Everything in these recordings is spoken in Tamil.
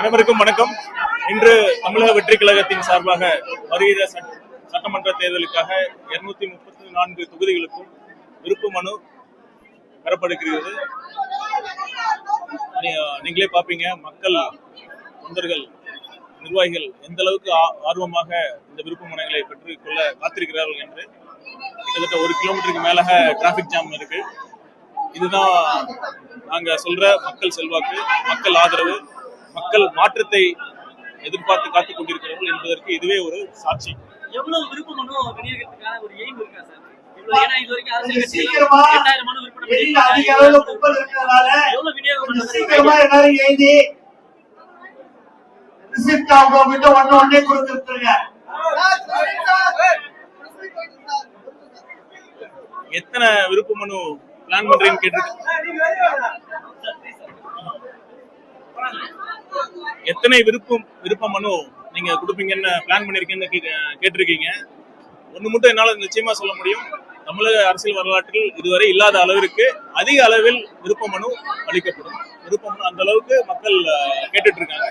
அனைவருக்கும் வணக்கம். இன்று தமிழக வெற்றி கழகத்தின் சார்பாக வருகிற சட்டமன்ற தேர்தலுக்காக 234 தொகுதிகளுக்கும் விருப்ப மனு பெறப்படுகிறது. நீங்களே பார்ப்பீங்க, மக்கள், தொண்டர்கள், நிர்வாகிகள் எந்த அளவுக்கு ஆர்வமாக இந்த விருப்ப மனுக்களை பெற்றுக்கொள்ள காத்திருக்கிறார்கள் என்று. கிட்டத்தட்ட 1 கிலோமீட்டருக்கு மேலாக டிராபிக் ஜாம் இருக்கு. இதுதான் நாங்க சொல்ற மக்கள் செல்வாக்கு, மக்கள் ஆதரவு, மக்கள் மாற்றத்தை எதிர்பார்த்து காத்துக் கொண்டிருக்கிறார்கள் என்பதற்கு இதுவே ஒரு சாட்சி. எவ்வளவு விருப்ப மனு விநியோகத்துக்கான ஒரு எய்ம் இருக்கா சார்? ஏன்னா இது வரைக்கும் அரசியல் கட்சிகள் 8000 மனு விற்பனை எவ்வளவு விநியோகம் சீக்கிரமா எல்லாரும் எழுதி ரிசிப்ட் அவங்க கிட்ட ஒண்ணே கொடுத்துருங்க. எத்தனை விருப்ப மனு பிளான் பண்றீங்கன்னு கேட்டிருக்கீங்க. எத்தனை விருப்ப மனு நீங்க கொடுப்பீங்கன்னு பிளான் பண்ணிருக்கீங்கன்னு கேட்டிருக்கீங்க. ஒண்ணு மட்டும் என்னால நிச்சயமா சொல்ல முடியும், தமிழக அரசியல் வரலாற்றில் இதுவரை இல்லாத அளவிற்கு அதிக அளவில் விருப்ப மனு அளிக்கப்படும். விருப்ப மனு அந்த அளவுக்கு மக்கள் கேட்டுட்டு இருக்காங்க.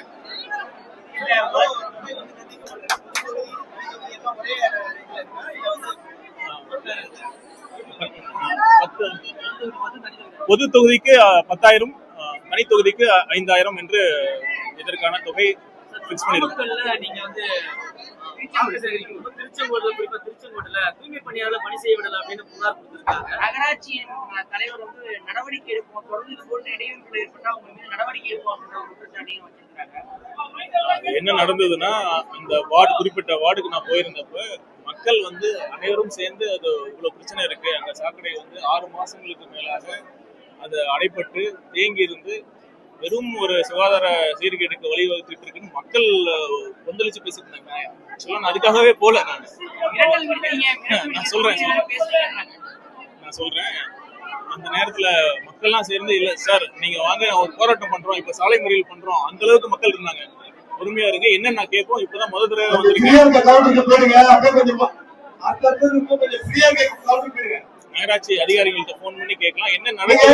பொது தொகுதிக்கு 10,000, தனி தொகுதிக்கு 5,000 என்று இதற்கான தொகை பிக்ஸ் பண்ணிருக்கோம். நீங்க வந்து திருச்செங்கோட்டுல தூய்மை பணியாளர் பணி செய்ய விடல அப்படின்னு புகார் கொடுத்திருக்காங்க. நகராட்சியின் தலைவர் வந்து நடவடிக்கை எடுப்போம், தொடர்ந்து இது போன்ற இடையூறுகள் ஏற்பட்டா அவங்க மீது நடவடிக்கை எடுப்போம் அப்படின்ற குற்றச்சாட்டையும் வச்சிருக்காங்க. என்ன நடந்ததுன்னா, இந்த வார்டு, குறிப்பிட்ட வார்டுக்கு நான் போயிருந்தப்ப மக்கள் வந்து அனைவரும் சேர்ந்து அது இவ்வளவு பிரச்சனை இருக்கு, அங்க சாக்கடை வந்து 6 மாசங்களுக்கு மேலாக அது அடைப்பட்டு தேங்கி இருந்து வெறும் ஒரு சுகாதார சீர்கேடுக்கு வழிவகுத்துட்டு இருக்குன்னு மக்கள் கொந்தளிச்சு பேசிட்டு இருந்தாங்க. நான் அதுக்காகவே போல. நான் சொல்றேன் அந்த நேரத்துல மக்கள்லாம் சேர்ந்து, இல்ல சார் நீங்க வாங்க, ஒரு போராட்டம் பண்றோம், இப்ப சாலை மறியல் பண்றோம், அந்த அளவுக்கு மக்கள் இருந்தாங்க. பொறுமையா இருங்க, என்ன நான் கேட்போம், இப்பதான் முதல் தடவை நகராட்சி அதிகாரிகள்கிட்ட போன் பண்ணி கேட்கலாம் என்ன நடக்குது.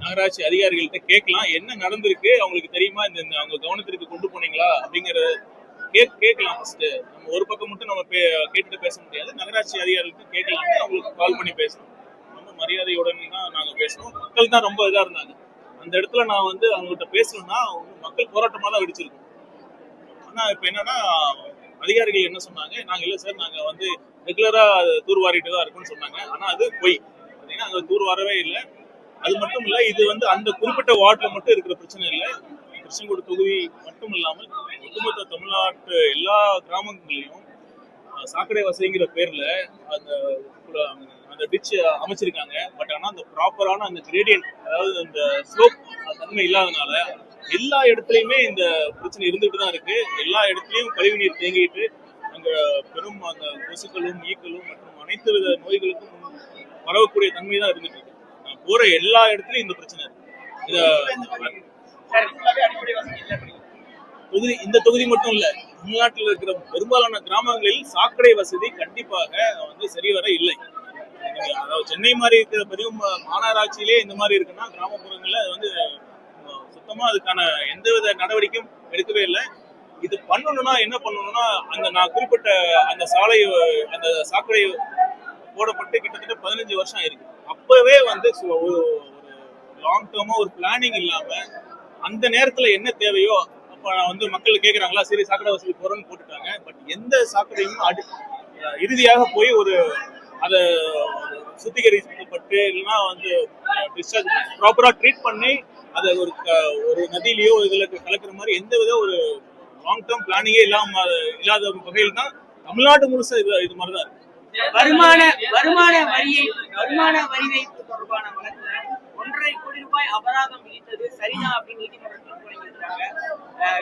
நகராட்சி அதிகாரிகள்கிட்ட கேட்கலாம் என்ன நடந்திருக்கு, அவங்களுக்கு தெரியுமா, இந்த அவங்க கவனத்திற்கு கொண்டு போனீங்களா அப்படிங்கறத கேட்கலாம். ஃபர்ஸ்ட் நம்ம ஒரு பக்கம் மட்டும் நம்ம கேட்டுட்டு பேச முடியாது. நகராட்சி அதிகாரிகளுக்கு கேட்கலாம், அவங்களுக்கு கால் பண்ணி பேசணும். ரொம்ப மரியாதையுடன் தான் நாங்க பேசணும். மக்கள் தான் ரொம்ப இதா இருந்தாங்க. அந்த இடத்துல நான் வந்து அவங்ககிட்ட பேசணும்னா மக்கள் போராட்டமா தான் வெடிச்சிருக்கும். ஆனா இப்ப என்னன்னா, அதிகாரிகள் என்ன சொன்னாங்க, நாங்க இல்ல சார், நாங்க வந்து ரெகுலரா தூர்வாரிட்டு தான் இருக்கும்னு சொன்னாங்க. ஆனா அது பொய். பாத்தீங்கன்னா அங்க தூர்வாரவே இல்லை. அது மட்டும் இல்ல, இது வந்து அந்த குறிப்பிட்ட வார்டுல மட்டும் இருக்கிற பிரச்சனை இல்லை. திருச்செங்கோடு தொகுதி மட்டும் இல்லாமல் ஒட்டுமொத்த தமிழ்நாட்டு எல்லா கிராமங்களையும் சாக்கடை வசதிங்கிற பேர்ல அந்த டிச் அமைச்சிருக்காங்க. பட் ஆனா அந்த ப்ராப்பரான அந்த கிரேடியன்ட், அதாவது அந்த ஸ்லோப் தன்மை இல்லாதனால எல்லா இடத்துலயுமே இந்த பிரச்சனை இருந்துட்டு தான் இருக்கு. எல்லா இடத்துலயும் கழிவுநீர் தேங்கிட்டு அங்க பெரும் அந்த கொசுக்களும் ஈக்களும் மற்றும் அனைத்து வித நோய்களுக்கும் பரவக்கூடிய தன்மை தான் இருந்துட்டு இருக்கு. போற எல்லா இடத்துலயும் இந்த பிரச்சனை இருக்கு. இந்த தொகுதி மட்டும் இல்ல, தமிழ்நாட்டில் இருக்கிற பெரும்பாலான கிராமங்களில் சாக்கடை வசதி கண்டிப்பாக வந்து சரிவர இல்லை. அதாவது சென்னை மாதிரி இருக்கிற பெரும் மாநகராட்சியிலே இந்த மாதிரி இருக்குன்னா, கிராமப்புறங்கள்ல அது வந்து சுத்தமா அதுக்கான எந்தவித நடவடிக்கையும் எடுக்கவே இல்லை. இது பண்ணணும்னா என்ன பண்ணணும்னா, அந்த நான் குறிப்பிட்ட அந்த சாக்கடை போடப்பட்டு கிட்டத்தட்ட 15 வருஷம் ஆயிருக்கு. அப்பவே வந்து ஒரு லாங் டேர்மா ஒரு பிளானிங் இல்லாம அந்த நேரத்துல என்ன தேவையோ அப்ப வந்து மக்கள் கேட்கறாங்களா, சரி சாக்கடை வசதி போறோம்னு போட்டுட்டாங்க. பட் எந்த சாக்கடையும் இறுதியாக போய் ஒரு அதை சுத்திகரிக்கப்பட்டு இல்லைன்னா வந்து டிஸ்சார்ஜ் ப்ராப்பரா ட்ரீட் பண்ணி அதை ஒரு நதியிலயோ இதுல கலக்கிற மாதிரி எந்த வித ஒரு லாங் டேர்ம் பிளானிங்கே இல்லாத வகையில் தான் தமிழ்நாடு முழுசா இது மாதிரிதான் இருக்கு. வருமான வரி வைப்பு தொடர்பான வழக்குல 1.5 கோடி ரூபாய் அபராதம் விதித்தது சரிதான் அப்படின்னு நீதிமன்றத்தில் வழங்கியிருக்காங்க.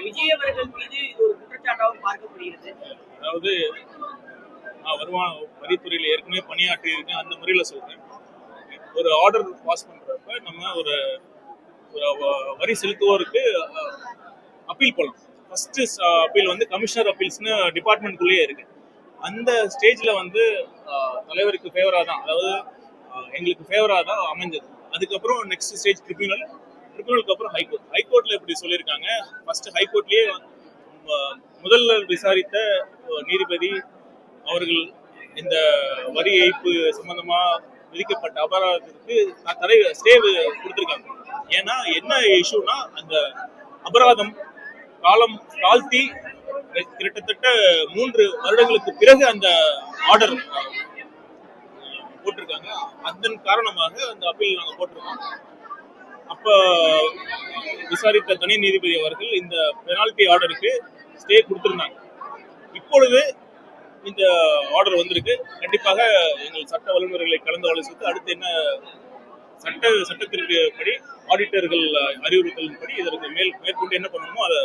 விஜய் அவர்கள் மீது இது ஒரு குற்றச்சாட்டாகவும் பார்க்கப்படுகிறது. அதாவது நான் வருமான வரித்துறையில ஏற்கனவே பணியாற்றி இருக்கேன், அந்த முறையில சொல்றேன். ஒரு ஆர்டர் பாஸ் பண்றப்ப நம்ம ஒரு வரி செலுத்துவோருக்கு அப்பீல் போலாம். ஃபர்ஸ்ட் அப்பீல் வந்து கமிஷனர் அப்பீல்ஸ்னு டிபார்ட்மெண்ட்குள்ளேயே இருக்கு. அந்த ஸ்டேஜ்ல வந்து தலைவருக்கு ஃபேவரா தான், அதாவது எங்களுக்கு ஃபேவரா தான் அமைஞ்சது. அதுக்கப்புறம் நெக்ஸ்ட் ஸ்டேஜ் ட்ரிபியூனலுக்கு அப்புறம் ஹைகோர்ட்ல இப்படி சொல்லியிருக்காங்க. ஃபர்ஸ்ட் ஹைகோர்ட்லயே முதல்ல விசாரித்த நீதிபதி அவர்கள் இந்த வரி ஏய்ப்பு சம்பந்தமா விதிக்கப்பட்ட அபராதத்துக்கு ஸ்டே கொடுத்திருக்காங்க. ஏன்னா என்ன இஷ்யூனா, அந்த அபராதம் காலம் தாழ்த்தி கிட்டத்தட்ட 3 வருடங்களுக்கு பிறகு அந்த ஆர்டர் போட்டிருக்காங்க. அதன் காரணமாக அந்த அப்பீல் நாங்க போட்டிருக்கோம். அப்ப விசாரித்த தனி நீதிபதி அவர்கள் இந்த பெனால்டி ஆர்டருக்கு ஸ்டே கொடுத்திருந்தாங்க. இப்பொழுது இந்த ஆர்டர் வந்திருக்கு. கண்டிப்பாக எங்கள் சட்ட வல்லுநர்களை கலந்து ஆலோசித்து அடுத்து என்ன சட்டத்திற்கு படி ஆடிட்டர்கள் அறிவுறுத்தலின்படி இதற்கு மேற்கொண்டு என்ன பண்ணணுமோ அதை